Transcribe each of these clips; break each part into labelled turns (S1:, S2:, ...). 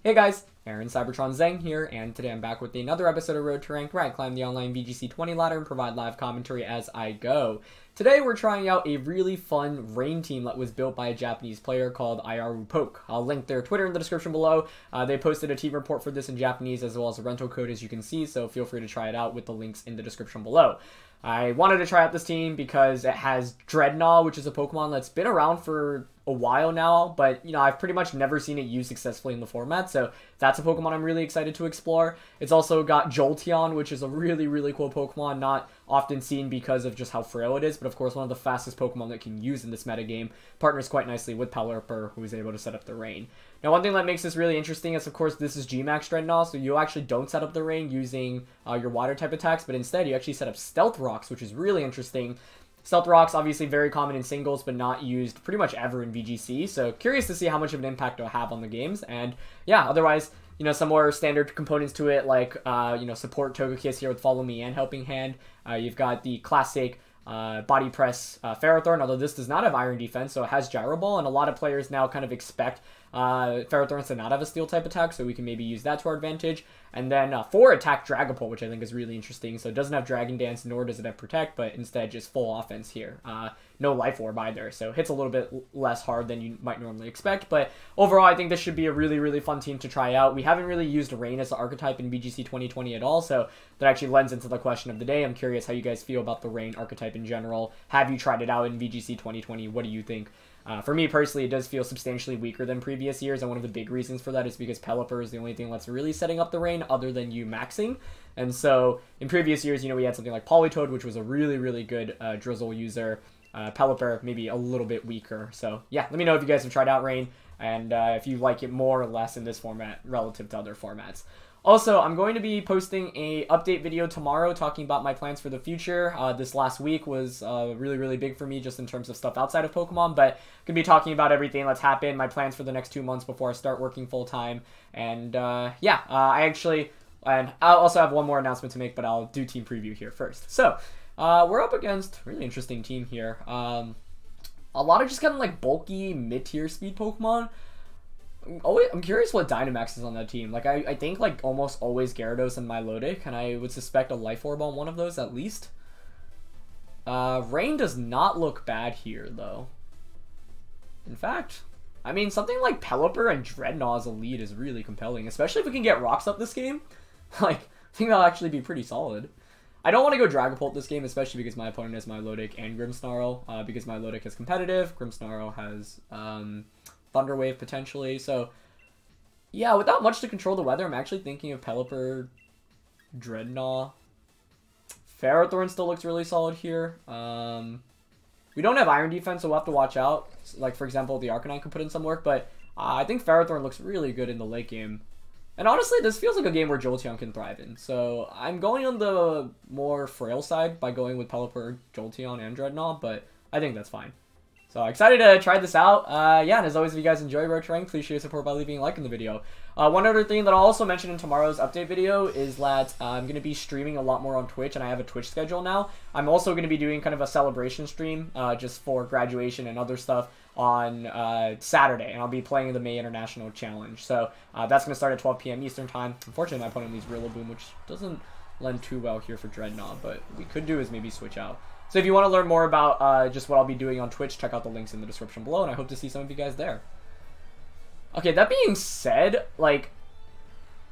S1: Hey guys, Aaron Cybertron Zeng here, and today I'm back with another episode of Road to Rank, where I climb the online VGC 20 ladder and provide live commentary as I go. Today we're trying out a really fun rain team that was built by a Japanese player called Iaru Poke. I'll link their Twitter in the description below. They posted a team report for this in Japanese as well as a rental code, as you can see, so feel free to try it out with the links in the description below. I wanted to try out this team because it has Drednaw, which is a Pokemon that's been around for a while now, but I've pretty much never seen it used successfully in the format, so that's a Pokemon I'm really excited to explore. It's also got Jolteon, which is a really cool Pokemon, not often seen because of just how frail it is, but of course one of the fastest Pokemon that can use in this metagame. Partners quite nicely with Pelipper, who is able to set up the rain. Now, one thing that makes this really interesting is, of course, this is G-Max Drednaw, so you actually don't set up the rain using your water type attacks, but instead you actually set up Stealth Rocks, which is really interesting. Stealth Rocks, obviously very common in singles, but not used pretty much ever in VGC, so curious to see how much of an impact it'll have on the games. And yeah, otherwise, some more standard components to it, like, support Togekiss here with Follow Me and Helping Hand. You've got the classic Body Press Ferrothorn, although this does not have Iron Defense, so it has Gyro Ball, and a lot of players now kind of expect Ferrothorns to not have a Steel type attack, so we can maybe use that to our advantage. And then 4 attack Dragapult, which I think is really interesting. So it doesn't have Dragon Dance, nor does it have Protect, but instead just full offense here. No Life Orb either, so hits a little bit less hard than you might normally expect. But overall, I think this should be a really fun team to try out. We haven't really used Rain as an archetype in VGC 2020 at all, so that actually lends into the question of the day. I'm curious how you guys feel about the Rain archetype in general. Have you tried it out in VGC 2020? What do you think? For me personally, it does feel substantially weaker than previous years, and one of the big reasons for that is because Pelipper is the only thing that's really setting up the rain other than you maxing. And so in previous years, we had something like Politoed, which was a really good Drizzle user. Pelipper maybe a little bit weaker. So yeah, let me know if you guys have tried out Rain, and if you like it more or less in this format relative to other formats. Also, I'm going to be posting a update video tomorrow talking about my plans for the future. This last week was really big for me just in terms of stuff outside of Pokemon, but I'm going to be talking about everything that's happened, my plans for the next 2 months before I start working full-time. And yeah, and I'll also have one more announcement to make, but I'll do team preview here first. So, we're up against a really interesting team here. A lot of just kind of like bulky mid-tier speed Pokemon. I'm curious what Dynamax is on that team. Like, I think, like, almost always Gyarados and Milotic, and I would suspect a Life Orb on one of those at least. Rain does not look bad here, though. In fact, I mean, something like Pelipper and Drednaw as a lead is really compelling, especially if we can get rocks up this game. Like, I think that'll actually be pretty solid. I don't want to go Dragapult this game, especially because my opponent has Milotic and Grimmsnarl, because Milotic is competitive, Grimmsnarl has, Thunder Wave potentially. So yeah, without much to control the weather, I'm actually thinking of Pelipper, Drednaw. Ferrothorn still looks really solid here. We don't have Iron Defense, so we'll have to watch out. Like, for example, the Arcanine could put in some work, but I think Ferrothorn looks really good in the late game. And honestly, this feels like a game where Jolteon can thrive in. So I'm going on the more frail side by going with Pelipper, Jolteon, and Drednaw, but I think that's fine. So excited to try this out. Yeah, and as always, if you guys enjoy Road to Rank, please show your support by leaving a like in the video. One other thing that I'll also mention in tomorrow's update video is that I'm going to be streaming a lot more on Twitch, and I have a Twitch schedule now. I'm also going to be doing kind of a celebration stream just for graduation and other stuff on Saturday, and I'll be playing the May International Challenge. So that's going to start at 12 p.m. Eastern Time. Unfortunately, my opponent needs Rillaboom, which doesn't lend too well here for Drednaw, but we could do is maybe switch out. So if you want to learn more about just what I'll be doing on Twitch, check out the links in the description below, and I hope to see some of you guys there. Okay, that being said, like,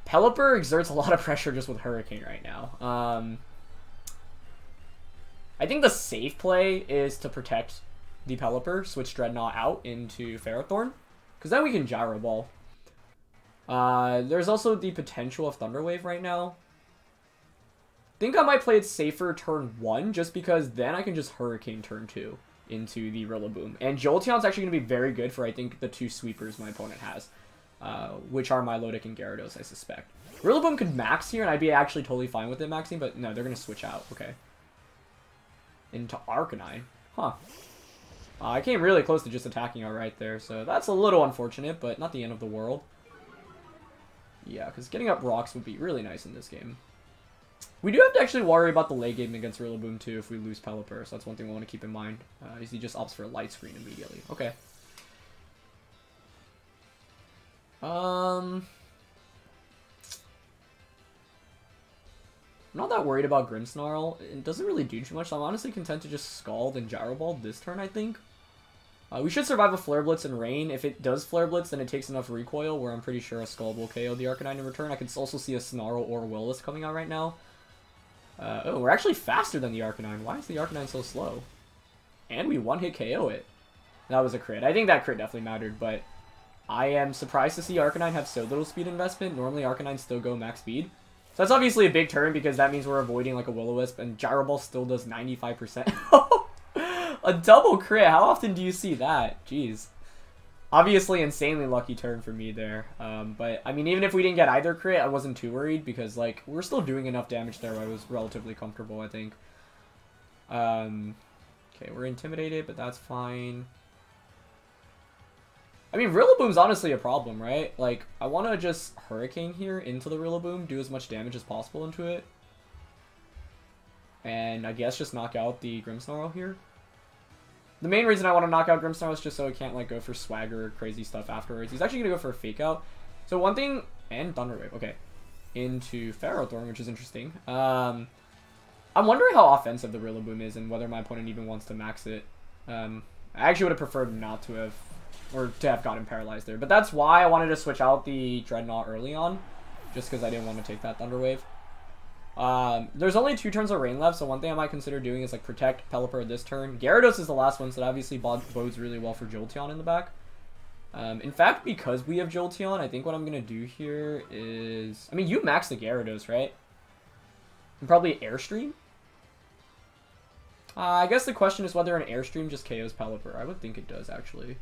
S1: Pelipper exerts a lot of pressure just with Hurricane right now. I think the safe play is to protect the Pelipper, switch Drednaw out into Ferrothorn, because then we can Gyro Ball. There's also the potential of Thunder Wave right now. I think I might play it safer turn 1, just because then I can just Hurricane turn 2 into the Rillaboom. And Jolteon's actually going to be very good for, I think, the 2 sweepers my opponent has, which are Milotic and Gyarados, I suspect. Rillaboom could max here, and I'd be actually totally fine with it maxing, but no, they're going to switch out. Okay. Into Arcanine. Huh. I came really close to just attacking out right there, so that's a little unfortunate, but not the end of the world. Yeah, because getting up rocks would be really nice in this game. We do have to actually worry about the late game against Rillaboom too if we lose Pelipper, so that's one thing we want to keep in mind. Is he just opts for a light screen immediately. Okay. I'm not that worried about Grimmsnarl. It doesn't really do too much, so I'm honestly content to just Scald and Gyro Ball this turn, I think. We should survive a Flare Blitz and Rain. If it does Flare Blitz, then it takes enough recoil where I'm pretty sure a Scald will KO the Arcanine in return. I can also see a Snarl or Willis coming out right now. Oh, we're actually faster than the Arcanine. Why is the Arcanine so slow? And we one-hit KO it. That was a crit. I think that crit definitely mattered, but I am surprised to see Arcanine have so little speed investment. Normally, Arcanine still go max speed. So that's obviously a big turn because that means we're avoiding like a Will-O-Wisp, and Gyro Ball still does 95%. A double crit. How often do you see that? Jeez. Obviously, insanely lucky turn for me there. But, I mean, even if we didn't get either crit, I wasn't too worried because, like, we're still doing enough damage there where I was relatively comfortable, I think. Okay, we're intimidated, but that's fine. I mean, Rillaboom's honestly a problem, right? Like, I want to just Hurricane here into the Rillaboom, do as much damage as possible into it. And I guess just knock out the Grimmsnarl here. The main reason I want to knock out Grimmsnarl is just so it can't, like, go for swagger or crazy stuff afterwards. He's actually going to go for a Fake Out. So one thing... And Thunder Wave, okay. Into Ferrothorn, which is interesting. I'm wondering how offensive the Rillaboom is and whether my opponent even wants to max it. I actually would have preferred not to have... Or to have gotten paralyzed there. But that's why I wanted to switch out the Drednaw early on. Just because I didn't want to take that Thunder Wave. There's only 2 turns of Rain left, so one thing I might consider doing is like Protect, Pelipper this turn. Gyarados is the last one, so that obviously bodes really well for Jolteon in the back. In fact, because we have Jolteon, I think what I'm going to do here is... I mean, you max the Gyarados, right? And probably Airstream? I guess the question is whether an Airstream just KOs Pelipper. I would think it does, actually.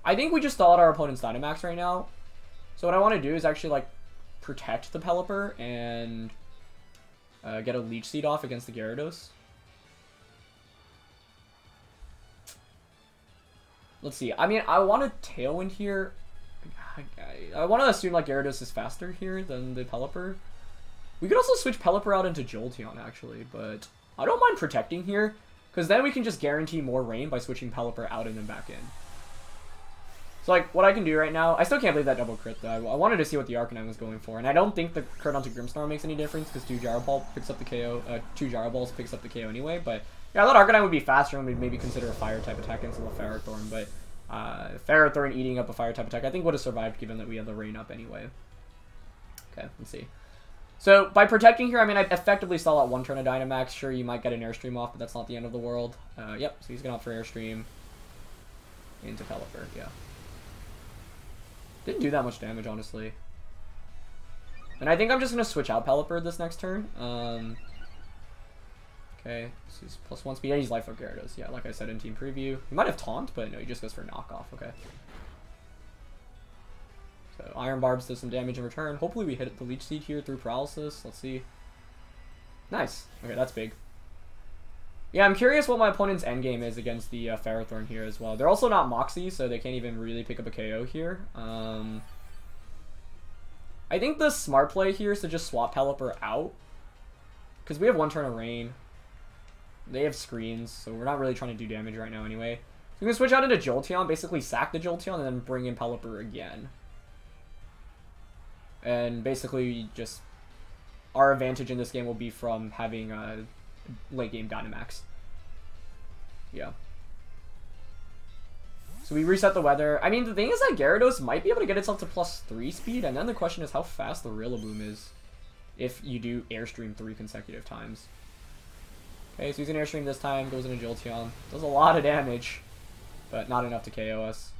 S1: I think we just stall out our opponent's Dynamax right now. So what I want to do is actually, like, protect the Pelipper and get a Leech Seed off against the Gyarados. Let's see. I mean, I want a Tailwind here. I want to assume, like, Gyarados is faster here than the Pelipper. We could also switch Pelipper out into Jolteon, actually, but I don't mind protecting here, because then we can just guarantee more rain by switching Pelipper out and then back in. So, like, what I can do right now... I still can't believe that double crit, though. I wanted to see what the Arcanine was going for, and I don't think the crit onto Grimmsnarl makes any difference, because 2 Gyro Balls picks up the KO anyway, but... Yeah, I thought Arcanine would be faster and we'd maybe consider a Fire-type attack instead of Ferrothorn, but... Ferrothorn eating up a Fire-type attack, I think would have survived given that we had the rain up anyway. Okay, let's see. So, by protecting here, I mean, I effectively stall out 1 turn of Dynamax. Sure, you might get an Airstream off, but that's not the end of the world. Yep, so he's going to opt for Airstream into Pelipper, yeah. Didn't do that much damage, honestly. And I think I'm just going to switch out Pelipper this next turn. Okay, so he's +1 speed. Yeah, he's Life of Gyarados. Yeah, like I said in team preview. He might have Taunt, but no, he just goes for knockoff. Okay. So Iron Barbs does some damage in return. Hopefully we hit the Leech Seed here through Paralysis. Let's see. Nice. Okay, that's big. Yeah, I'm curious what my opponent's endgame is against the Ferrothorn here as well. They're also not Moxie, so they can't even really pick up a KO here. I think the smart play here is to just swap Pelipper out. Because we have 1 turn of Rain. They have Screens, so we're not really trying to do damage right now anyway. So we can switch out into Jolteon, basically sack the Jolteon, and then bring in Pelipper again. And basically just... Our advantage in this game will be from having a late game Dynamax. Yeah. So we reset the weather. I mean, the thing is that Gyarados might be able to get itself to +3 speed, and then the question is how fast the Rillaboom is if you do Airstream 3 consecutive times. Okay, so he's an Airstream this time, goes into Jolteon. Does a lot of damage, but not enough to KO us.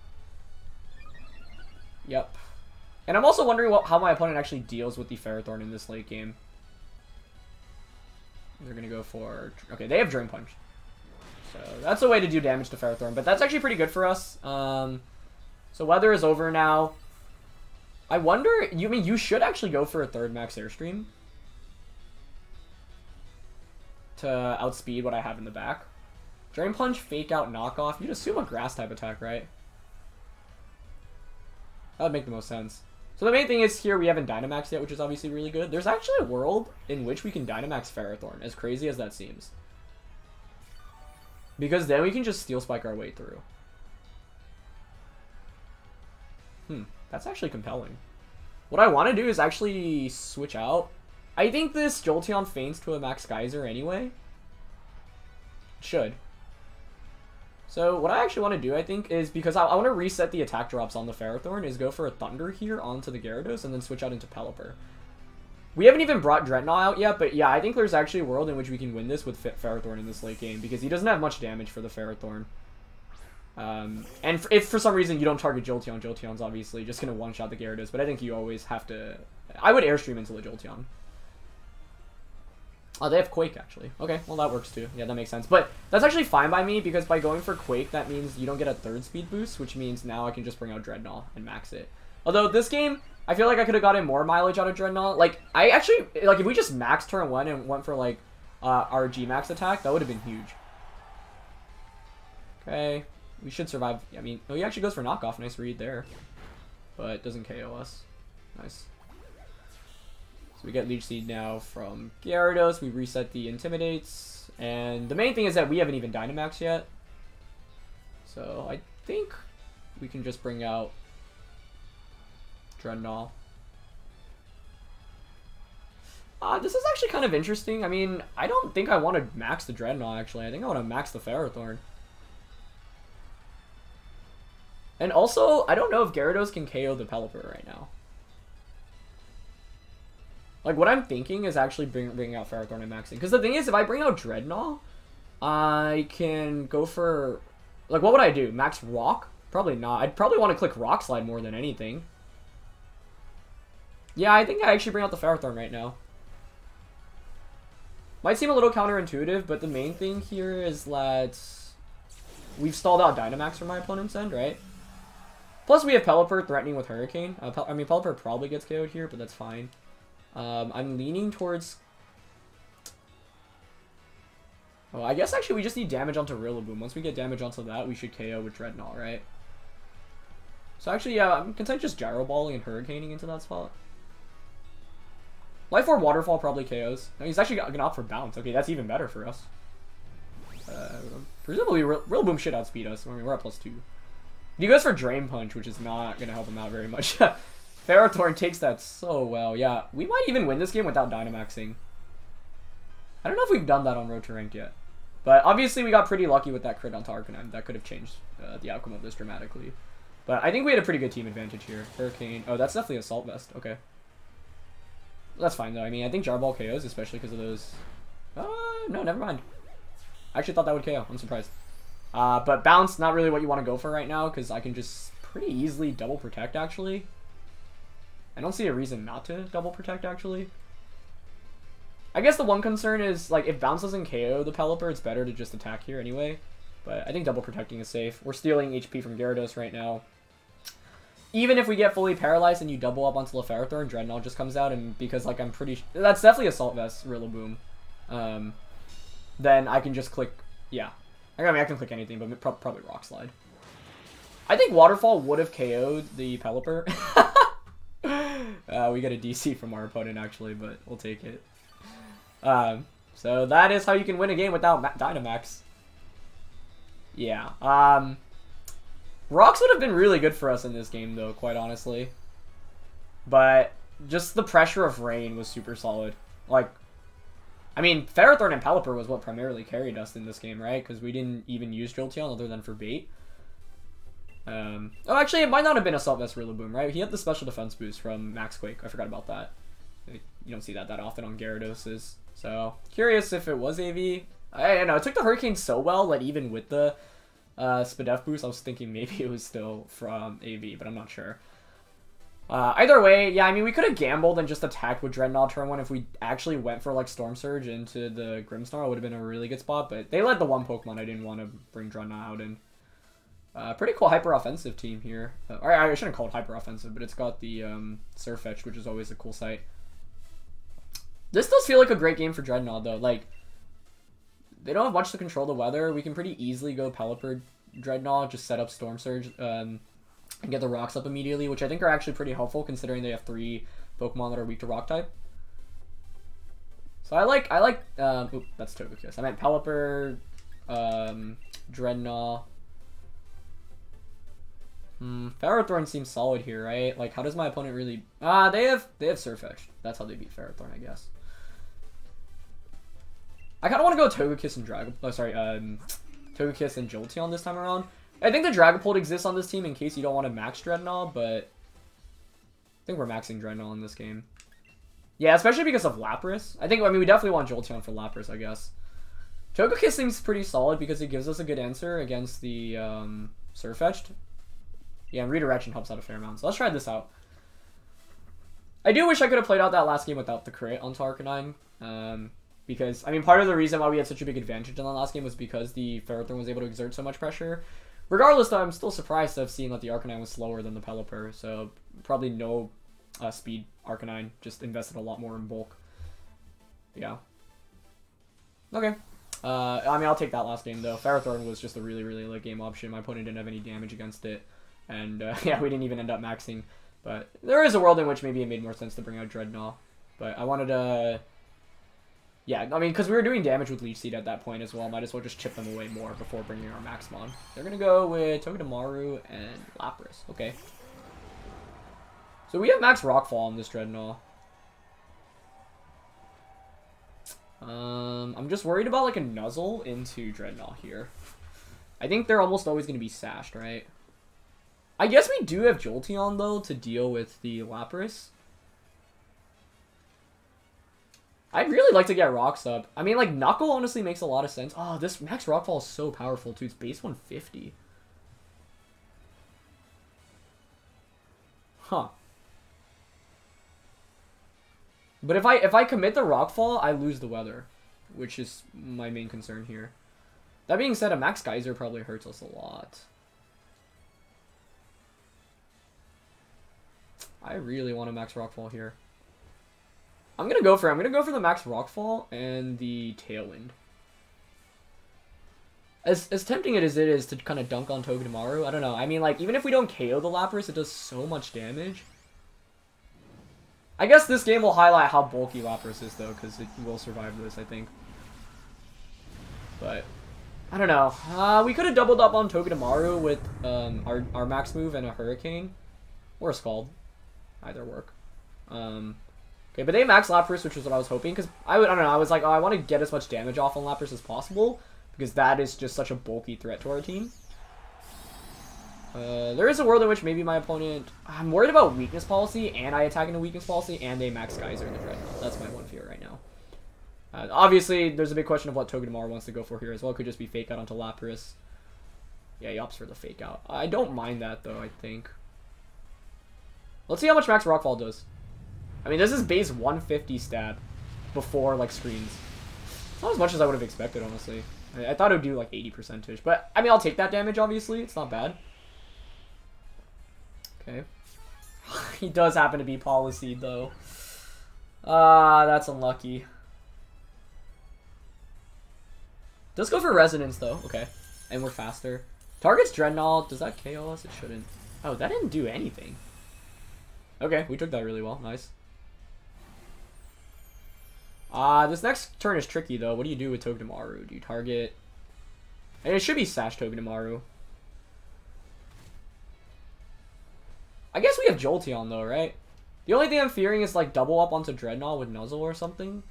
S1: Yep. And I'm also wondering how my opponent actually deals with the Ferrothorn in this late game. They're going to go for... Okay, they have Drain Punch. So that's a way to do damage to Ferrothorn, but that's actually pretty good for us. So weather is over now. I wonder... you should actually go for a 3rd max Airstream to outspeed what I have in the back. Drain Punch, Fake Out, Knockoff. You'd assume a Grass-type attack, right? That would make the most sense. So the main thing is here we haven't Dynamaxed yet, which is obviously really good. There's actually a world in which we can Dynamax Ferrothorn, as crazy as that seems. Because then we can just Steel Spike our way through. That's actually compelling. What I want to do is actually switch out. I think this Jolteon faints to a Max Geyser anyway. It should. So what I actually want to do, I think, is because I want to reset the attack drops on the Ferrothorn, is go for a Thunder here onto the Gyarados and then switch out into Pelipper. We haven't even brought Drednaw out yet, but yeah, I think there's actually a world in which we can win this with Ferrothorn in this late game because he doesn't have much damage for the Ferrothorn. And if for some reason you don't target Jolteon, Jolteon's obviously just going to one-shot the Gyarados, but I think you always have to... I would Airstream into the Jolteon. Oh, they have Quake, actually. Okay, well, that works too. Yeah, that makes sense. But that's actually fine by me, because by going for Quake, that means you don't get a third speed boost, which means now I can just bring out Drednaw and max it. Although, this game, I feel like I could have gotten more mileage out of Drednaw. Like, I actually... Like, if we just maxed turn 1 and went for, like, our G-Max attack, that would have been huge. Okay. We should survive. I mean, oh, he actually goes for knockoff. Nice read there. But doesn't KO us. Nice. So we get Leech Seed now from Gyarados. We reset the Intimidates. And the main thing is that we haven't even Dynamax yet. So I think we can just bring out Drednaw. This is actually kind of interesting. I mean, I don't think I want to max the Drednaw, actually. I think I want to max the Ferrothorn. And also, I don't know if Gyarados can KO the Pelipper right now. Like, what I'm thinking is actually bringing out Ferrothorn and maxing. Because the thing is, if I bring out Drednaw, I can go for... Like, what would I do? Max Rock? Probably not. I'd probably want to click Rock Slide more than anything. Yeah, I think I actually bring out the Ferrothorn right now. Might seem a little counterintuitive, but the main thing here is that we've stalled out Dynamax from my opponent's end, right? Plus, we have Pelipper threatening with Hurricane. I mean, Pelipper probably gets KO'd here, but that's fine. I'm leaning towards... Oh, I guess actually we just need damage onto Rillaboom. Once we get damage onto that, we should KO with Drednaw, right? So actually, yeah, I'm content just Gyro Balling and Hurricaning into that spot. Life Orb Waterfall probably KOs. No, he's actually going to opt for Bounce. Okay, that's even better for us. Presumably, Rillaboom should outspeed us. I mean, we're at +2. He goes for Drain Punch, which is not going to help him out very much. Ferrothorn takes that so well. Yeah, we might even win this game without Dynamaxing. I don't know if we've done that on Road to Ranked yet. But obviously, we got pretty lucky with that crit onto Arcanine. That could have changed the outcome of this dramatically. But I think we had a pretty good team advantage here. Hurricane. Oh, that's definitely Assault Vest. Okay. That's fine, though. I mean, I think Jarball KOs, especially because of those... no, never mind. I actually thought that would KO. I'm surprised. But Bounce, not really what you want to go for right now, because I can just pretty easily double protect, actually. I don't see a reason not to double protect, actually. I guess the one concern is, like, if Bounce doesn't KO the Pelipper, it's better to just attack here anyway. But I think double protecting is safe. We're stealing HP from Gyarados right now. Even if we get fully paralyzed and you double up onto the Ferrothorn, Drednaw just comes out, and because, like, I'm pretty... That's definitely Assault Vest, Rillaboom. Then I can just click... Yeah. I mean, I can click anything, but probably Rock Slide. I think Waterfall would have KO'd the Pelipper. We get a DC from our opponent, actually, but we'll take it. So that is how you can win a game without Dynamax. Yeah. Rocks would have been really good for us in this game, though, quite honestly. But just the pressure of Rain was super solid. Like, I mean, Ferrothorn and Pelipper was what primarily carried us in this game, right? Because we didn't even use Jolteon other than for bait. Oh, actually, it might not have been Assault Vest Rillaboom, right? He had the special defense boost from Max Quake. I forgot about that. You don't see that often on Gyarados. So, curious if it was AV. I don't know. It took the Hurricane so well that even with the Spadef boost, I was thinking maybe it was still from AV, but I'm not sure. Either way, yeah, I mean, we could have gambled and just attacked with Drednaw turn 1 if we actually went for, like, Storm Surge into the Grimmsnarl. It would have been a really good spot, but they led the one Pokemon I didn't want to bring Drednaw out in. Pretty cool hyper-offensive team here. Or I shouldn't call it hyper-offensive, but it's got the Surfetch, which is always a cool sight. This does feel like a great game for Drednaw, though. Like, they don't have much to control the weather. We can pretty easily go Pelipper Drednaw, just set up Storm Surge, and get the rocks up immediately, which I think are actually pretty helpful considering they have 3 Pokemon that are weak to Rock type. So I like, oop, that's Togekiss. I meant Pelipper, Drednaw. Ferrothorn seems solid here, right? Like, how does my opponent really... they have Surf Edge. That's how they beat Ferrothorn, I guess. I kind of want to go Togekiss and Togekiss and Jolteon this time around. I think the Dragapult exists on this team in case you don't want to max Drednaw, but I think we're maxing Drednaw in this game. Yeah, especially because of Lapras. I mean, we definitely want Jolteon for Lapras, I guess. Togekiss seems pretty solid because it gives us a good answer against the Surfetched. Yeah, and Redirection helps out a fair amount. So let's try this out. I do wish I could have played out that last game without the crit onto Arcanine. Because, I mean, part of the reason why we had such a big advantage in the last game was because the Ferrothorn was able to exert so much pressure. Regardless, though, I'm still surprised to have seen that the Arcanine was slower than the Pelipper. So, probably no speed Arcanine. Just invested a lot more in bulk. Yeah. Okay. I mean, I'll take that last game, though. Ferrothorn was just a really, really late game option. My opponent didn't have any damage against it. And, yeah, we didn't even end up maxing. But there is a world in which maybe it made more sense to bring out Drednaw. But I wanted to... Yeah, I mean, because we were doing damage with Leech Seed at that point as well. Might as well just chip them away more before bringing our Maxmon. They're going to go with Togedemaru and Lapras. Okay. So we have Max Rockfall on this Drednaw. I'm just worried about, like, a Nuzzle into Drednaw here. I think they're almost always going to be sashed, right? I guess we do have Jolteon, though, to deal with the Lapras. I'd really like to get Rocks up. I mean, like, Knuckle honestly makes a lot of sense. Oh, this Max Rockfall is so powerful, too. It's base 150. Huh. But if I commit the Rockfall, I lose the weather, which is my main concern here. That being said, a Max Geyser probably hurts us a lot. I really want a Max Rockfall here. I'm gonna go for the Max Rockfall and the Tailwind. As tempting as it is to kind of dunk on Togedemaru, I don't know. I mean, like, even if we don't KO the Lapras, it does so much damage. I guess this game will highlight how bulky Lapras is, though, because it will survive this, I think. But, I don't know. We could have doubled up on Togedemaru with our max move and a Hurricane. Or a Scald. Either work. Okay, but they max Lapras, which is what I was hoping, because I don't know, I was like, oh, I want to get as much damage off on Lapras as possible, because that is just such a bulky threat to our team. There is a world in which maybe my opponent... I'm worried about weakness policy, and I attack into weakness policy, and they max Geyser in the Drednaw. That's my one fear right now. Obviously, there's a big question of what Togedemaru wants to go for here as well. It could just be Fake Out onto Lapras. Yeah, he opts for the Fake Out. I don't mind that, though, I think. Let's see how much Max Rockfall does. I mean, this is base 150 stat before, like, screens. It's not as much as I would have expected, honestly. I thought it would do, like, 80%. But, I mean, I'll take that damage, obviously. It's not bad. Okay. He does happen to be Policy, though. That's unlucky. Does go for Resonance, though. Okay. And we're faster. Targets Drednaw. Does that KO us? It shouldn't. Oh, that didn't do anything. Okay, we took that really well. Nice. This next turn is tricky, though. What do you do with Togedemaru? Do you target... And it should be Sash Togedemaru. I guess we have Jolteon, though, right? The only thing I'm fearing is, like, double up onto Drednaw with Nuzzle or something.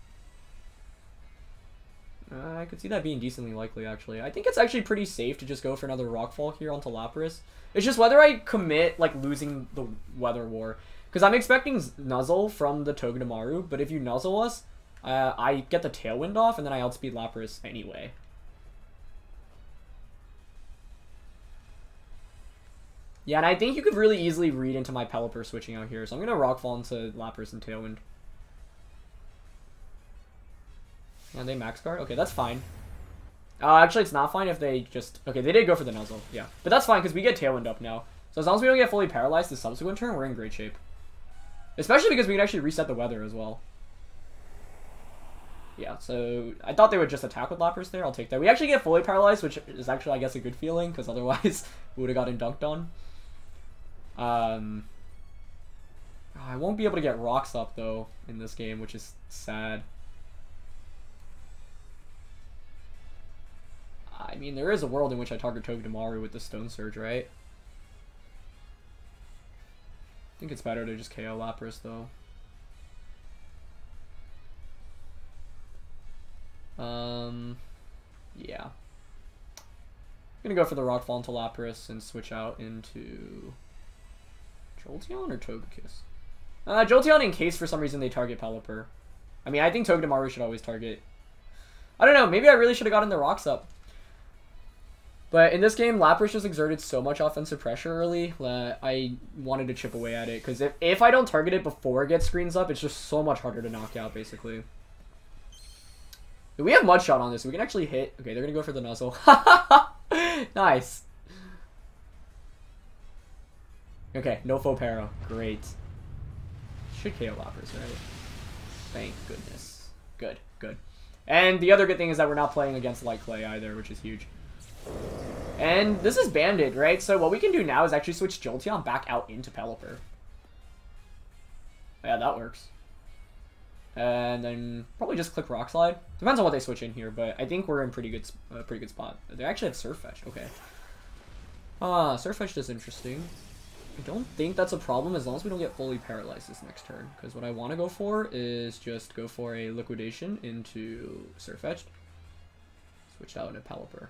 S1: I could see that being decently likely, actually. I think it's actually pretty safe to just go for another Rockfall here onto Lapras. It's just whether I commit, like, losing the Weather War. Because I'm expecting Nuzzle from the Togedemaru, but if you Nuzzle us, I get the Tailwind off, and then I outspeed Lapras anyway. Yeah, and I think you could really easily read into my Pelipper switching out here, so I'm going to Rockfall into Lapras and Tailwind. And they max guard? Okay, that's fine. Actually, it's not fine if they just... Okay, they did go for the Nuzzle, yeah. But that's fine, because we get Tailwind up now. So as long as we don't get fully paralyzed the subsequent turn, we're in great shape. Especially because we can actually reset the weather as well. Yeah, so I thought they would just attack with Lapras there. I'll take that. We actually get fully paralyzed, which is actually, I guess, a good feeling, because otherwise we would have gotten dunked on. I won't be able to get rocks up, though, in this game, which is sad. I mean, there is a world in which I target Togedemaru with the Stone Surge, right? think it's better to just KO Lapras, though. Yeah. I'm gonna go for the Rock Fall into Lapras and switch out into Jolteon or Togekiss? Jolteon in case for some reason they target Pelipper. I mean, I think Togedemaru should always target. I don't know, maybe I really should have gotten the rocks up. But in this game, Lapras just exerted so much offensive pressure early that I wanted to chip away at it. Because if I don't target it before it gets screens up, it's just so much harder to knock out, basically. We have Mud Shot on this, so we can actually hit. Okay, they're going to go for the Nuzzle. Nice. Okay, no faux para. Great. Should KO Lapras, right? Thank goodness. Good, good. And the other good thing is that we're not playing against Light Clay either, which is huge. And this is Banded, right? So what we can do now is actually switch Jolteon back out into Pelipper. Yeah, that works. And then probably just click Rock Slide. Depends on what they switch in here, but I think we're in pretty good spot. They actually have Surf Fetch. Okay. Surf Fetch is interesting. I don't think that's a problem as long as we don't get fully paralyzed this next turn. Because what I want to go for is just go for a Liquidation into Surf Fetched. Switched out into Pelipper.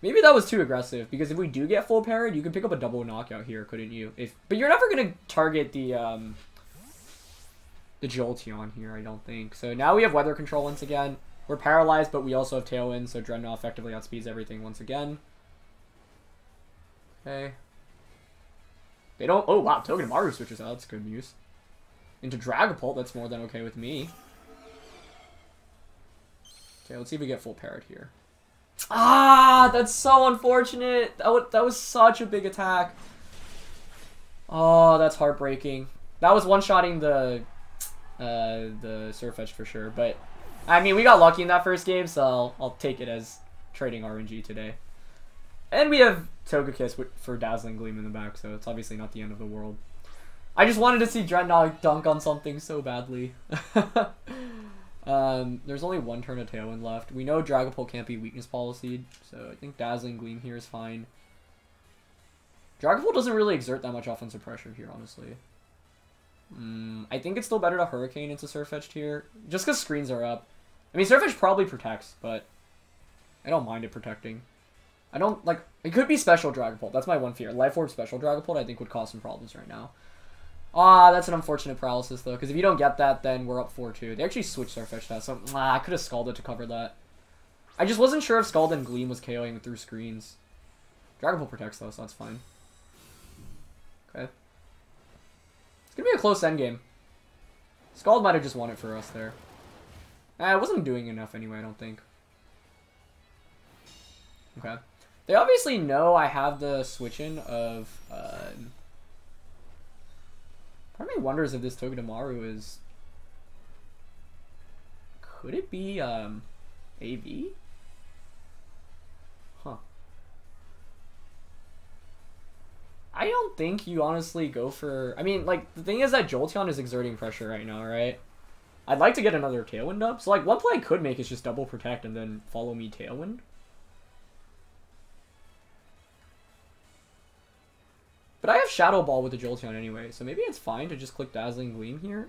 S1: Maybe that was too aggressive, because if we do get full parried, you can pick up a double knockout here, couldn't you? But you're never going to target the Jolteon here, I don't think. So now we have Weather Control once again. We're paralyzed, but we also have Tailwind, so Drednaw effectively outspeeds everything once again. Okay. They don't... Oh, wow, Togedemaru switches out. That's good news. Into Dragapult, that's more than okay with me. Okay, let's see if we get full parried here. Ah, that's so unfortunate. That was such a big attack. Oh, that's heartbreaking. That was one-shotting the Surf Edge for sure. But, I mean, we got lucky in that first game, so I'll take it as trading RNG today. And we have Togekiss for Dazzling Gleam in the back, so it's obviously not the end of the world. I just wanted to see Drednaw dunk on something so badly. There's only one turn of Tailwind left. We know Dragapult can't be weakness policyed, so I think Dazzling Gleam here is fine. Dragapult doesn't really exert that much offensive pressure here, honestly. I think it's still better to Hurricane into Surfetched here, just because screens are up. I mean, Surfetched probably protects, but I don't mind it protecting. I don't, like, it could be Special Dragapult. That's my one fear. Life Orb Special Dragapult, I think, would cause some problems right now. Ah, that's an unfortunate paralysis, though, because if you don't get that, then we're up 4-2. They actually switched Surfetched that, so I could have Scalded to cover that. I just wasn't sure if Scald and Gleam was KOing through screens. Dragapult protects, though, so that's fine. Okay. It's going to be a close endgame. Scald might have just won it for us there. I wasn't doing enough anyway, I don't think. Okay. They obviously know I have the switch-in of... Part of me wonders if this Togedemaru is... Could it be, AV? Huh. I don't think you honestly go for... I mean, like, the thing is that Jolteon is exerting pressure right now, right? I'd like to get another Tailwind up. So, like, one play I could make is just double protect and then follow me Tailwind. But I have Shadow Ball with the Jolteon anyway, so maybe it's fine to just click Dazzling Gleam here.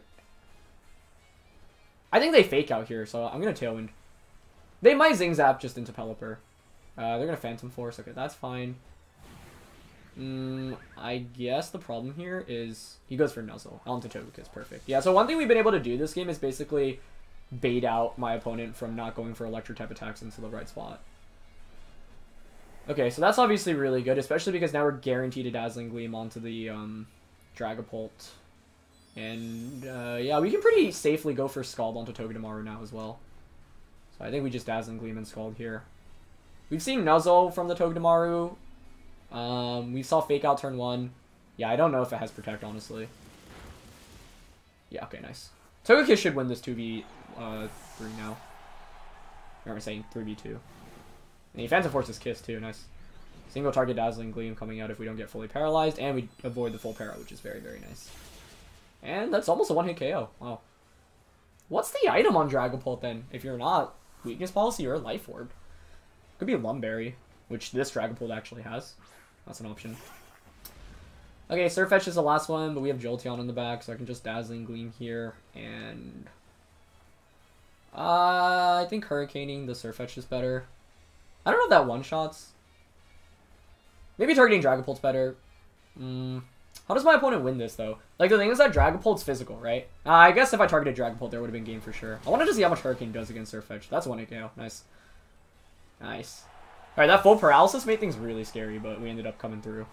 S1: I think they fake out here, so I'm going to Tailwind. They might Zing Zap just into Pelipper. They're going to Phantom Force. Okay, that's fine. I guess the problem here is he goes for Nuzzle. Onto Togekiss. Perfect. Yeah, so one thing we've been able to do this game is basically bait out my opponent from not going for Electric type attacks into the right spot. Okay, so that's obviously really good, especially because now we're guaranteed a Dazzling Gleam onto the Dragapult. And, yeah, we can pretty safely go for Scald onto Togedemaru now as well. So I think we just Dazzling Gleam and Scald here. We've seen Nuzzle from the Togedemaru. We saw Fake Out turn 1. Yeah, I don't know if it has Protect, honestly. Yeah, okay, nice. Togekiss should win this 2v3 now. Or I'm saying 3v2. And he Phantom Forces Kiss too, nice. Single target Dazzling Gleam coming out if we don't get fully paralyzed, and we avoid the full para, which is very, very nice. And that's almost a one-hit KO. Wow. What's the item on Dragapult then? If you're not Weakness Policy or Life Orb. Could be Lumberry, which this Dragapult actually has. That's an option. Okay, Surfetch is the last one, but we have Jolteon in the back, so I can just Dazzling Gleam here, and... I think Hurricaning the Surfetch is better. I don't know if that one-shots. Maybe targeting Dragapult's better. How does my opponent win this, though? Like, the thing is that Dragapult's physical, right? I guess if I targeted Dragapult, there would have been game for sure. I wanted to see how much Hurricane does against Surfetch. That's 1 KO. Nice. Nice. Alright, that full paralysis made things really scary, but we ended up coming through.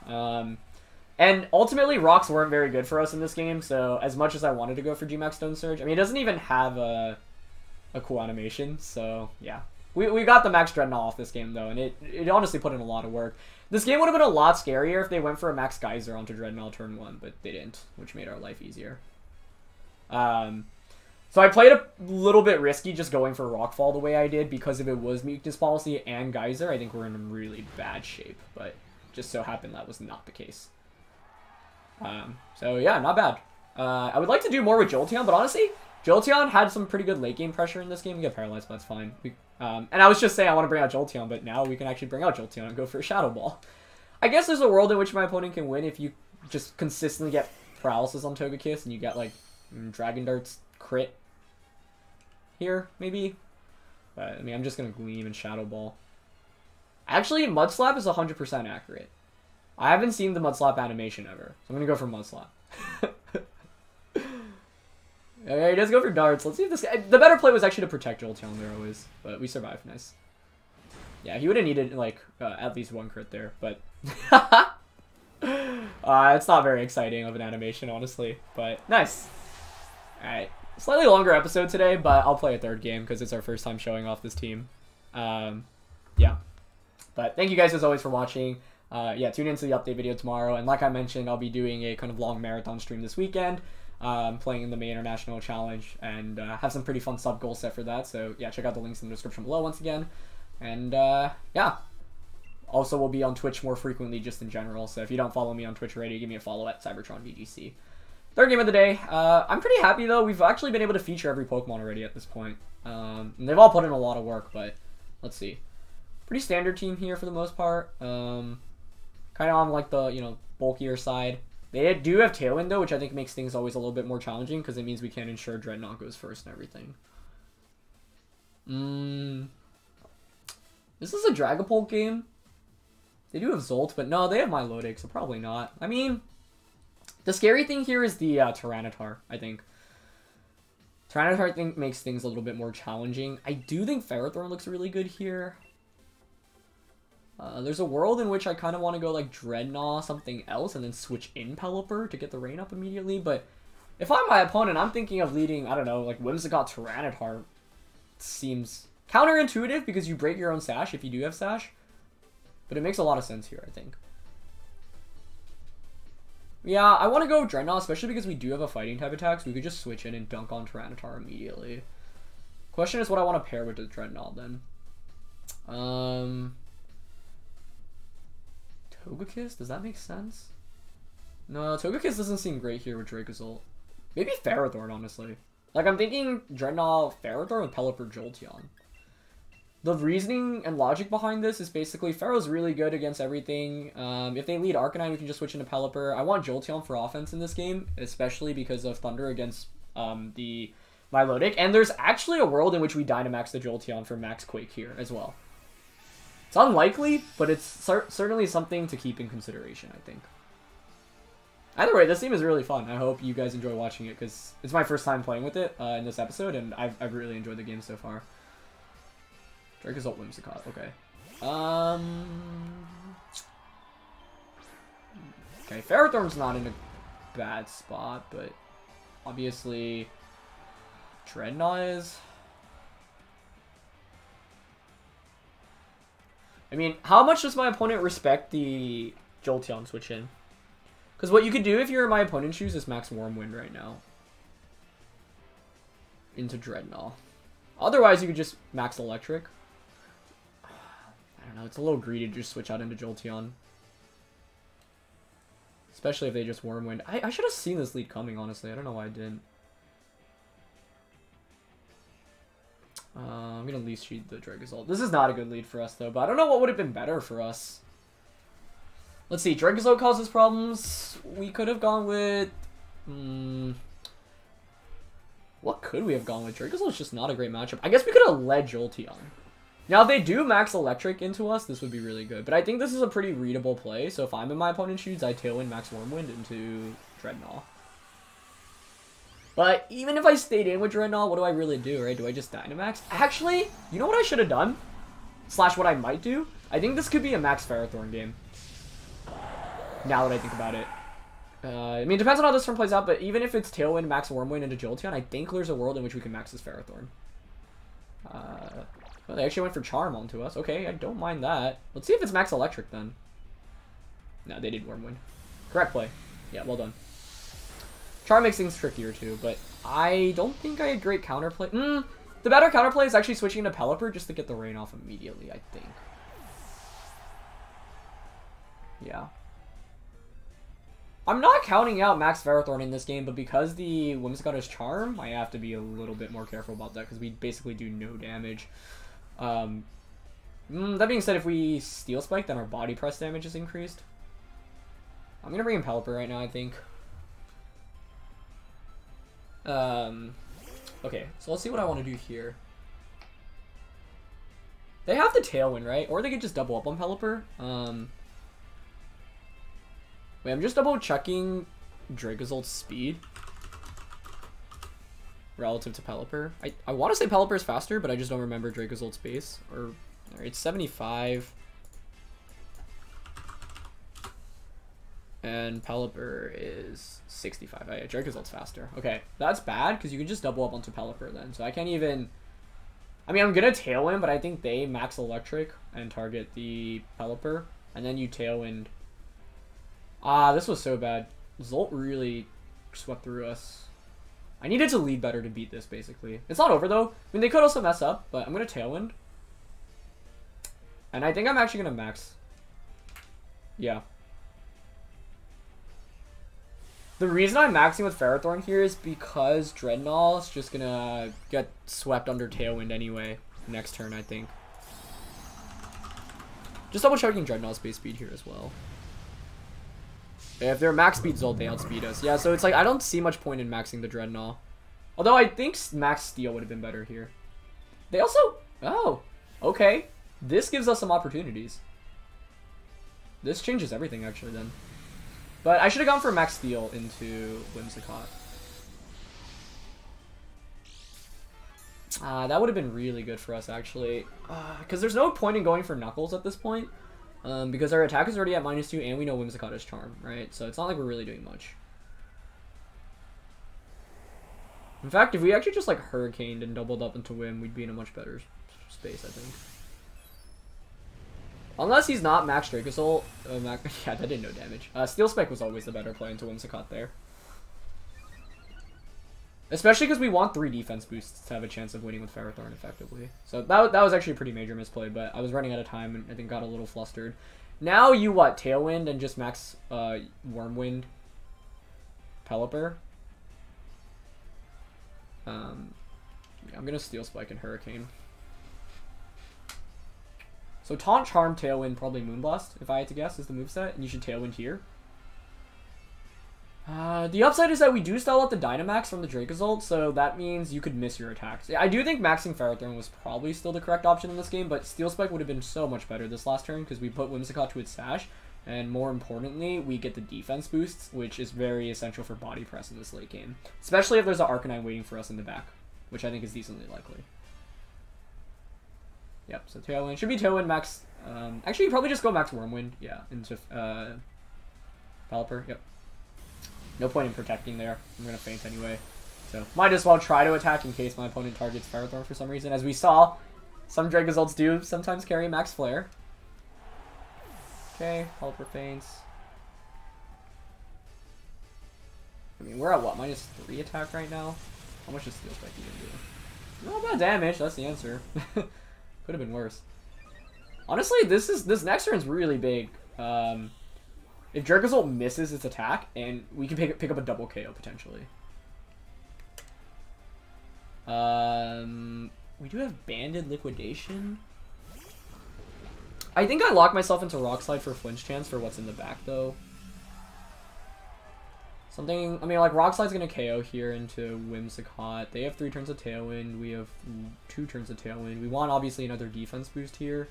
S1: And ultimately, rocks weren't very good for us in this game, so as much as I wanted to go for G-Max Stone Surge, I mean, it doesn't even have a cool animation, so yeah. We got the Max Drednaw off this game, though, and it honestly put in a lot of work. This game would have been a lot scarier if they went for a Max Geyser onto Drednaw turn 1, but they didn't, which made our life easier. So I played a little bit risky just going for Rockfall the way I did, because if it was Weakness Policy and Geyser, I think we're in really bad shape, but just so happened that was not the case. So yeah, not bad. I would like to do more with Jolteon, but honestly, Jolteon had some pretty good late game pressure in this game. We get paralyzed, but that's fine. And I was just saying I want to bring out Jolteon, but now we can actually bring out Jolteon and go for a Shadow Ball. I guess there's a world in which my opponent can win if you just consistently get paralysis on Togekiss and you get like Dragon Dart's crit here, maybe. But I mean, I'm just gonna Gleam and Shadow Ball. Actually, Mud Slap is 100% accurate. I haven't seen the Mud Slap animation ever, so I'm gonna go for Mud Slap. Okay, he does go for darts. Let's see if this guy... The better play was actually to protect Jolteon there always, but we survived. Nice. Yeah, he would have needed, like, at least 1 crit there, but... it's not very exciting of an animation, honestly, but nice. Alright. Slightly longer episode today, but I'll play a 3rd game because it's our first time showing off this team. Yeah. But thank you guys, as always, for watching. Yeah, tune into the update video tomorrow, and like I mentioned, I'll be doing a kind of long marathon stream this weekend. Playing in the May International Challenge, and have some pretty fun sub goals set for that, so yeah, check out the links in the description below once again. And yeah, also we'll be on Twitch more frequently just in general, so if you don't follow me on Twitch already, give me a follow at CybertronVGC. 3rd game of the day. I'm pretty happy though, we've actually been able to feature every Pokemon already at this point. And they've all put in a lot of work, but let's see. Pretty standard team here for the most part. Kind of on like the, you know, bulkier side. They do have Tailwind, though, which I think makes things always a little bit more challenging, because it means we can't ensure Drednaw goes first and everything. This is a Dragapult game. They do have Zolt, but no, they have Milotic, so probably not. I mean, the scary thing here is the Tyranitar, I think. Tyranitar, I think, makes things a little bit more challenging. I do think Ferrothorn looks really good here. There's a world in which I kind of want to go like Drednaw, something else, and then switch in Pelipper to get the rain up immediately, but if I'm my opponent, I'm thinking of leading, I don't know, like Whimsicott Tyranitar. Seems counterintuitive because you break your own Sash if you do have Sash, but it makes a lot of sense here, I think. Yeah, I want to go with Drednaw, especially because we do have a fighting type attack, so we could just switch in and dunk on Tyranitar immediately. Question is what I want to pair with the Drednaw then. Togekiss? Does that make sense? No, Togekiss doesn't seem great here with Dracozolt. Maybe Ferrothorn, honestly. Like, I'm thinking Drednaw, Ferrothorn with Pelipper, Jolteon. The reasoning and logic behind this is basically Ferro's really good against everything. If they lead Arcanine, we can just switch into Pelipper. I want Jolteon for offense in this game, especially because of Thunder against the Milotic. And there's actually a world in which we Dynamax the Jolteon for Max Quake here as well. It's unlikely, but it's certainly something to keep in consideration, I think. Either way, this team is really fun. I hope you guys enjoy watching it, because it's my first time playing with it in this episode, and I've really enjoyed the game so far. Dracozolt Whimsicott, okay. Okay, Ferrothorn's not in a bad spot, but obviously Drednaw is. I mean, how much does my opponent respect the Jolteon switch in? Because what you could do if you're in my opponent's shoes is max Wormwind right now. Into Drednaw. Otherwise, you could just max Electric. I don't know, it's a little greedy to just switch out into Jolteon. Especially if they just Wormwind. I should have seen this lead coming, honestly. I don't know why I didn't. I'm going to Leaf Sheet the Dracozolt. This is not a good lead for us, though, but I don't know what would have been better for us. Let's see. Dracozolt causes problems. We could have gone with... what could we have gone with? Dracozolt's just not a great matchup. I guess we could have led Jolteon. Now, if they do max Electric into us, this would be really good. But I think this is a pretty readable play. So if I'm in my opponent's shoes, I Tailwind Max Wormwind into Drednaw. But even if I stayed in with Drednaw, what do I really do, right? Do I just Dynamax? Actually, you know what I should have done? Slash what I might do? I think this could be a Max Ferrothorn game. Now that I think about it. I mean, it depends on how this turn plays out, but even if it's Tailwind, Max Wormwind into Jolteon, I think there's a world in which we can max this Ferrothorn. Well, they actually went for Charm onto us. Okay, I don't mind that. Let's see if it's Max Electric then. No, they did Wormwind. Correct play. Yeah, well done. Charm makes things trickier too, but I don't think I had great counterplay. The better counterplay is actually switching to Pelipper just to get the rain off immediately, I think. Yeah. I'm not counting out Max Ferrothorn in this game, but because the Whimsicott is Charm, I have to be a little bit more careful about that because we basically do no damage. That being said, if we Steel Spike, then our body press damage is increased. I'm going to bring in Pelipper right now, I think. Okay, so let's see what I want to do here. They have the Tailwind, right? Or they could just double up on Pelipper. Wait, I'm just double checking Dracozolt's speed relative to Pelipper. I want to say Pelipper is faster, but I just don't remember Dracozolt's base. Or it's 75. And Pelipper is 65. Oh, yeah, Dracozolt's faster. Okay, that's bad because you can just double up onto Pelipper then. So I can't even... I mean, I'm going to Tailwind, but I think they max Electric and target the Pelipper. And then you Tailwind... this was so bad. Zolt really swept through us. I needed to lead better to beat this, basically. It's not over, though. I mean, they could also mess up, but I'm going to Tailwind. And I think I'm actually going to max. Yeah. The reason I'm maxing with Ferrothorn here is because Drednaw is just going to get swept under Tailwind anyway next turn, I think. Just double checking Dreadnaught's base speed here as well. If they're max speed Zolt, they outspeed us. Yeah, so it's like, I don't see much point in maxing the Drednaw. Although I think max Steel would have been better here. They also... Oh, okay. This gives us some opportunities. This changes everything, actually, then. But I should have gone for max Steel into Whimsicott. That would have been really good for us, actually. Because there's no point in going for Knuckles at this point. Because our attack is already at -2, and we know Whimsicott is Charm, right? So it's not like we're really doing much. In fact, if we actually just, like, Hurricaned and doubled up into Whim, we'd be in a much better space, I think. Unless he's not Max Dracozolt. Yeah, that did no damage. Steel Spike was always the better play into Whimsicott there. Especially because we want 3 defense boosts to have a chance of winning with Ferrothorn effectively. So that was actually a pretty major misplay, but I was running out of time and I think got a little flustered. Now you, what, Tailwind and just max Wormwind Pelipper? I'm going to Steel Spike and Hurricane. So Taunt, Charm, Tailwind, probably Moonblast, if I had to guess, is the moveset, and you should Tailwind here. The upside is that we do style out the Dynamax from the Dracozolt, so that means you could miss your attacks. I do think maxing Ferrothorn was probably still the correct option in this game, but Steel Spike would have been so much better this last turn because we put Whimsicott to its sash, and more importantly, we get the defense boosts, which is very essential for body press in this late game. Especially if there's an Arcanine waiting for us in the back, which I think is decently likely. Yep, so Tailwind. Should be Tailwind max... actually, probably just go max Wormwind, yeah, into Pelipper, yep. No point in protecting there. I'm going to feint anyway. So, might as well try to attack in case my opponent targets Ferrothorn for some reason. As we saw, some Dracozolts do sometimes carry Max Flare. Okay, Pelipper feints. I mean, we're at what? -3 attack right now? How much does Steel Spike even do? Not bad damage, that's the answer. Could have been worse. Honestly, this next turn's really big. If Dracozolt misses its attack, and we can pick up a double KO potentially. We do have Banded Liquidation. I think I locked myself into Rock Slide for flinch chance for what's in the back, though. Something, I mean, like, Rock Slide's going to KO here into Whimsicott. They have 3 turns of Tailwind. We have 2 turns of Tailwind. We want, obviously, another defense boost here.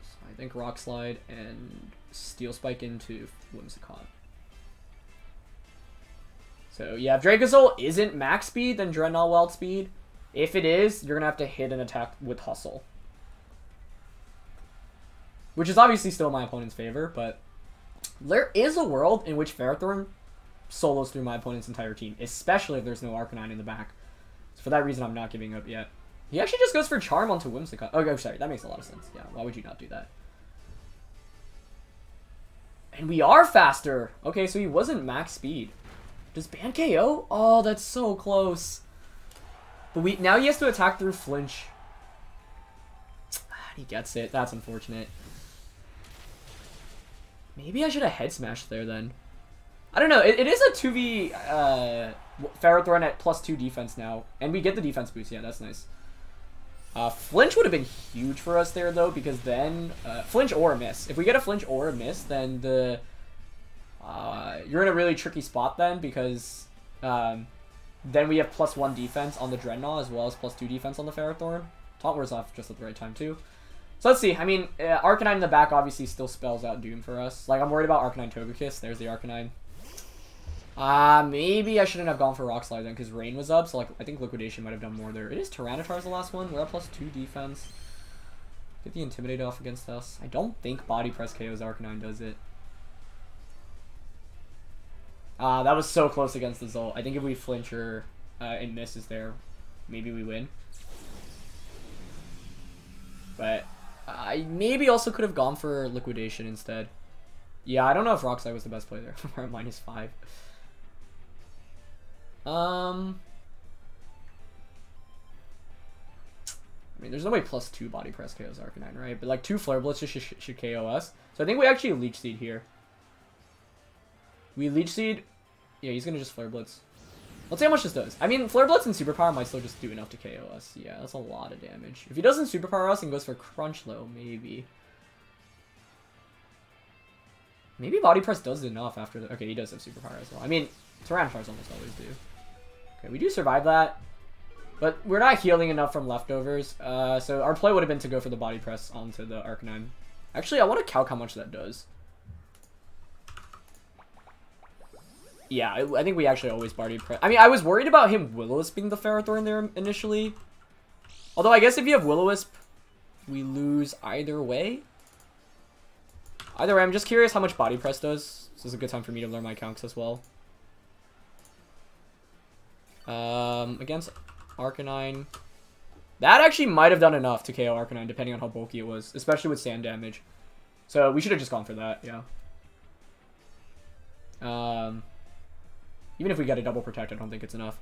S1: So I think Rock Slide and Steel Spike into Whimsicott. So, yeah, if Dracozolt isn't max speed, then Drednaw Wild Speed. If it is, you're going to have to hit an attack with Hustle. Which is obviously still in my opponent's favor, but there is a world in which Ferrothorn solos through my opponent's entire team, especially if there's no Arcanine in the back. So for that reason, I'm not giving up yet. He actually just goes for Charm onto Whimsicott. Oh, sorry, that makes a lot of sense. Yeah, why would you not do that? And we are faster! Okay, so he wasn't max speed. Does Ban KO? Oh, that's so close. But now he has to attack through flinch. He gets it. That's unfortunate. Maybe I should have head smashed there then. I don't know. It is a 2v Ferrothorn at +2 defense now. And we get the defense boost. Yeah, that's nice. Flinch would have been huge for us there, though, because then... flinch or a miss. If we get a flinch or a miss, then the... you're in a really tricky spot then, because... then we have +1 defense on the Drednaw, as well as +2 defense on the Ferrothorn. Taunt Ward's off just at the right time, too. So let's see. I mean, Arcanine in the back obviously still spells out Doom for us. Like, I'm worried about Arcanine Togekiss. There's the Arcanine. Maybe I shouldn't have gone for Rock Slide then, because Rain was up. So, like, I think Liquidation might have done more there. It is Tyranitar's the last one. We're at +2 defense. Get the Intimidate off against us. I don't think Body Press KO's Arcanine does it. That was so close against the Zolt. I think if we flinch or and misses there, maybe we win. But... I maybe also could have gone for Liquidation instead. Yeah, I don't know if Rock Slide was the best play there. We're at -5. I mean, there's no way +2 Body Press KOs Arcanine, right? But like 2 Flare Blitz should KO us. So I think we actually Leech Seed here. We Leech Seed. Yeah, he's gonna just Flare Blitz. Let's see how much this does. I mean, Flare Blitz and Superpower might still just do enough to KO us. Yeah, that's a lot of damage. If he doesn't Superpower us and goes for Crunch, though, maybe. Maybe Body Press does enough after the... Okay, he does have Superpower as well. I mean, Tyrannosaurs almost always do. Okay, we do survive that. But we're not healing enough from leftovers. So our play would have been to go for the Body Press onto the Arcanine. Actually, I want to calc how much that does. Yeah, I think we actually always Body Press. I mean, I was worried about him Will-O-Wisping the Ferrothorn there initially. Although, I guess if you have Will-O-Wisp, we lose either way. Either way, I'm just curious how much Body Press does. This is a good time for me to learn my calcs as well. Against Arcanine. That actually might have done enough to KO Arcanine, depending on how bulky it was. Especially with sand damage. So, we should have just gone for that, yeah. Even if we get a double protect, I don't think it's enough.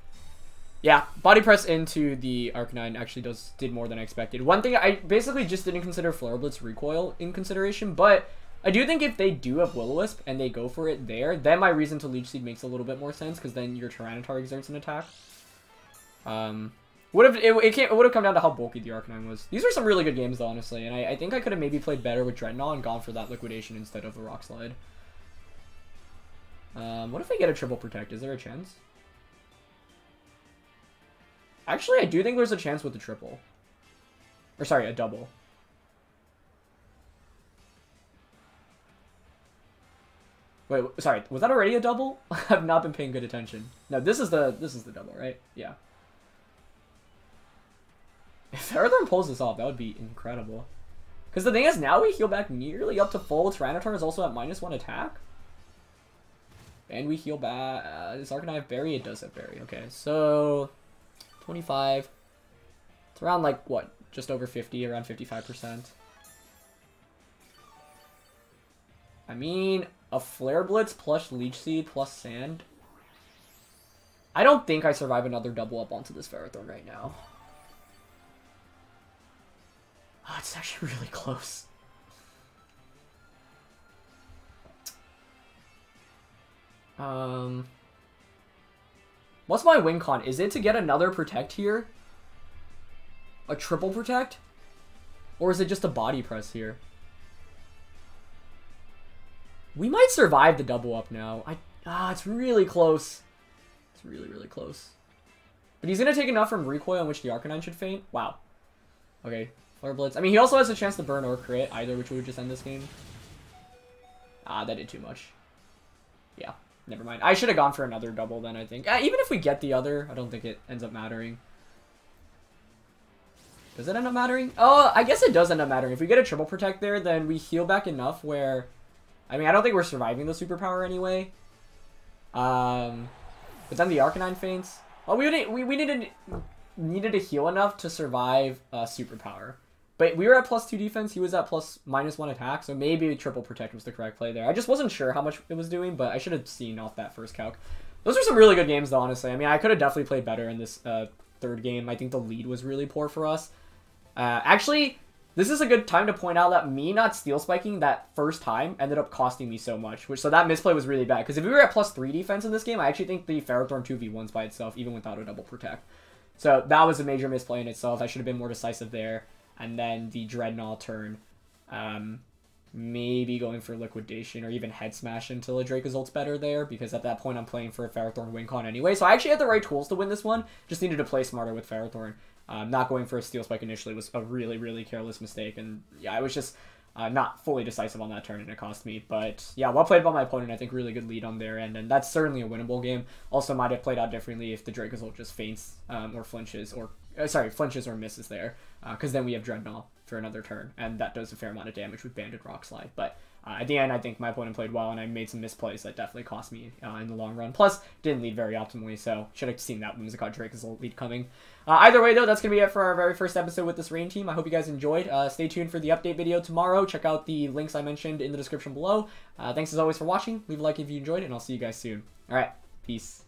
S1: Yeah, Body Press into the Arcanine actually did more than I expected. One thing, I basically just didn't consider Flare Blitz recoil in consideration, but I do think if they do have Will-O-Wisp and they go for it there, then my reason to Leech Seed makes a little bit more sense, because then your Tyranitar exerts an attack. It would have come down to how bulky the Arcanine was. These were some really good games, though, honestly, and I think I could have maybe played better with Drednaw and gone for that Liquidation instead of a Rock Slide. What if I get a triple protect? Is there a chance? Actually, I do think there's a chance with the triple. Or sorry, a double. Wait, sorry, was that already a double? I've not been paying good attention. No, this is the double, right? Yeah. If Ferrothorn pulls this off, that would be incredible. Because the thing is, now we heal back nearly up to full. Tyranitar is also at -1 attack. And we heal back. Does Arcanine have Berry? It does have Berry. Okay, so 25. It's around like what? Just over 50, around 55%. I mean, a Flare Blitz plus Leech Seed plus Sand. I don't think I survive another double up onto this Ferrothorn right now. Oh, it's actually really close. What's my win con? Is it to get another protect here? A triple protect? Or is it just a body press here? We might survive the double up now. It's really close. It's really, really close. But he's going to take enough from recoil in which the Arcanine should faint. Wow. Okay. Flare Blitz. I mean, he also has a chance to burn or crit, either which would just end this game. That did too much. Yeah. Never mind. I should have gone for another double then, I think. Even if we get the other, I don't think it ends up mattering. Does it end up mattering? Oh, I guess it does end up mattering. If we get a triple protect there, then we heal back enough where... I mean, I don't think we're surviving the superpower anyway. But then the Arcanine faints. Well, we needed to heal enough to survive superpower. But we were at +2 defense. He was at +1 attack. So maybe triple protect was the correct play there. I just wasn't sure how much it was doing, but I should have seen off that first calc. Those are some really good games, though, honestly. I mean, I could have definitely played better in this third game. I think the lead was really poor for us. Actually, this is a good time to point out that me not steel spiking that first time ended up costing me so much. So that misplay was really bad. Because if we were at +3 defense in this game, I actually think the Ferrothorn 2v1s by itself, even without a double protect. So that was a major misplay in itself. I should have been more decisive there. And then the Drednaw turn. Maybe going for liquidation or even head smash until a Dracozold's better there. Because at that point, I'm playing for a Ferrothorn Wincon anyway. So I actually had the right tools to win this one. Just needed to play smarter with Ferrothorn. Not going for a Steel Spike initially was a really, really careless mistake. And yeah, I was just not fully decisive on that turn, and it cost me. But yeah, well played by my opponent. I think really good lead on their end. And that's certainly a winnable game. Also might have played out differently if the Dracozold just faints or flinches or... flinches or misses there. Because then we have Drednaw for another turn. And that does a fair amount of damage with Banded Rock Slide. But at the end, I think my opponent played well, and I made some misplays that definitely cost me in the long run. Plus, didn't lead very optimally, so should have seen that Whimsicott Dracozold lead coming. Either way, though, that's going to be it for our very first episode with this rain team. I hope you guys enjoyed. Stay tuned for the update video tomorrow. Check out the links I mentioned in the description below. Thanks as always for watching. Leave a like if you enjoyed, and I'll see you guys soon. All right, peace.